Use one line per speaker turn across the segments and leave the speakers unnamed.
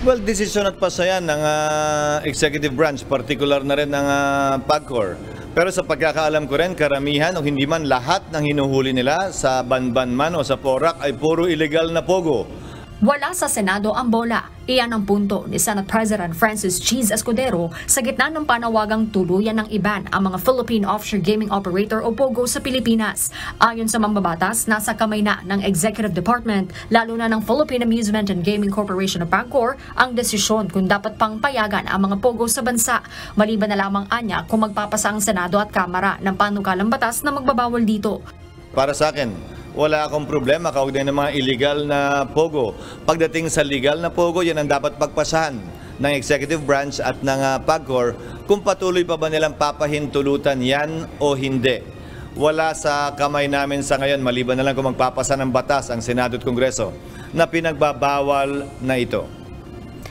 Well, desisyon at pasayan ng executive branch, particular na rin ng PAGCOR. Pero sa pagkakaalam ko rin, karamihan o hindi man lahat ng hinuhuli nila sa Banban man o sa Porac ay puro illegal na pogo.
Wala sa Senado ang bola. Iyan ang punto ni Senate President Francis Cheese Escudero sa gitna ng panawagang tuluyan ng iban ang mga Philippine Offshore Gaming Operator o POGO sa Pilipinas. Ayon sa mambabatas, nasa kamay na ng Executive Department, lalo na ng Philippine Amusement and Gaming Corporation o PAGCOR, ang desisyon kung dapat pang payagan ang mga POGO sa bansa. Maliban na lamang anya kung magpapasa ang Senado at Kamara ng panukalang batas na magbabawal dito.
Para sa akin, wala akong problema kaugnay ng mga illegal na pogo. Pagdating sa legal na pogo, yan ang dapat pagpasahan ng executive branch at ng PAGCOR kung patuloy pa ba nilang papahintulutan yan o hindi. Wala sa kamay namin sa ngayon, maliban na lang kung magpapasa ng batas ang Senado at Kongreso na pinagbabawal na ito.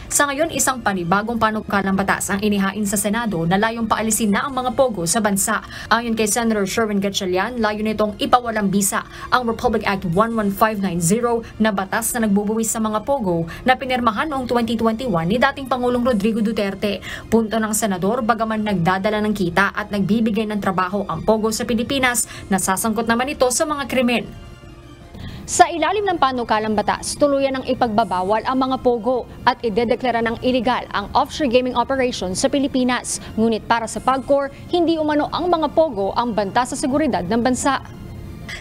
Sa ngayon, isang panibagong panukalang batas ang inihain sa Senado na layong paalisin na ang mga pogo sa bansa. Ayon kay Senator Sherwin Gatchalian, layo nitong ipawalang bisa ang Republic Act 11590 na batas na nagbubuwis sa mga pogo na pinirmahan noong 2021 ni dating Pangulong Rodrigo Duterte. Punto ng senador, bagaman nagdadala ng kita at nagbibigay ng trabaho ang pogo sa Pilipinas, nasasangkot naman ito sa mga krimen. Sa ilalim ng panukalang batas, tuluyan ng ipagbabawal ang mga pogo at idedeklara ng iligal ang offshore gaming operations sa Pilipinas. Ngunit para sa PAGCOR, hindi umano ang mga pogo ang banta sa seguridad ng bansa.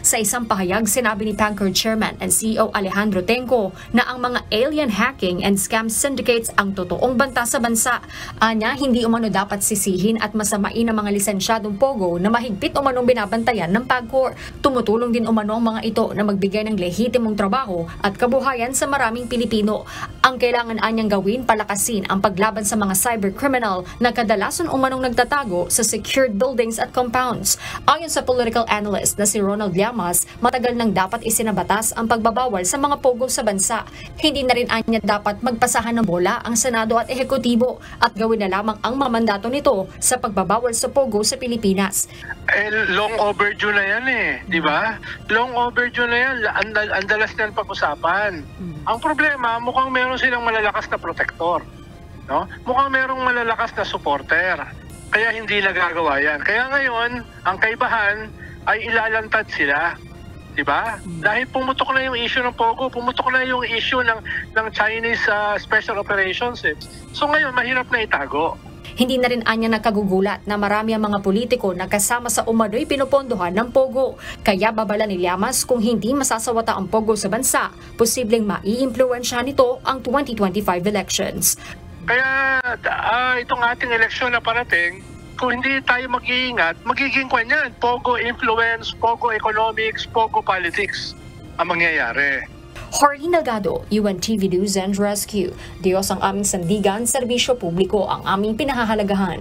Sa isang pahayag, sinabi ni PAGCOR Chairman and CEO Alejandro Tenco na ang mga alien hacking and scam syndicates ang totoong banta sa bansa. Anya, hindi umano dapat sisihin at masamain ang mga lisensyadong pogo na mahigpit umanong binabantayan ng PAGCOR. Tumutulong din umano ang mga ito na magbigay ng lehitimong trabaho at kabuhayan sa maraming Pilipino. Ang kailangan anyang gawin, palakasin ang paglaban sa mga cybercriminal na kadalasan umanong nagtatago sa secured buildings at compounds. Ayon sa political analyst na si Ronald Llamas, matagal nang dapat isinabatas ang pagbabawal sa mga pogo sa bansa. Hindi na rin anya dapat magpasahan ng bola ang Senado at Ehekutibo at gawin na lamang ang mga mandato nito sa pagbabawal sa pogo sa Pilipinas.
Long overdue na yan di ba? Long overdue na yan, ang dalas na pag-usapan. Ang problema, mukhang meron silang malalakas na protector. No? Mukhang merong malalakas na supporter. Kaya hindi nagagawa yan. Kaya ngayon, ang kaibahan ay ilalantad sila, di ba? Dahil pumutok na yung issue ng pogo, pumutok na yung issue ng Chinese special operations. So ngayon, mahirap na itago.
Hindi na rin anya nakagugulat na marami ang mga politiko na kasama sa umano'y pinupondohan ng pogo. Kaya babala ni Llamas kung hindi masasawata ang pogo sa bansa, posibleng mai-impluwensya nito ang 2025 elections.
Kaya itong ating eleksyon na parating, kung hindi tayo mag-iingat, magiging kanyan, pogo influence, pogo economics, pogo politics ang mangyayari.
Harleen Delgado, UNTV News and Rescue. Diyos ang aming sandigan, serbisyo publiko ang aming pinahahalagahan.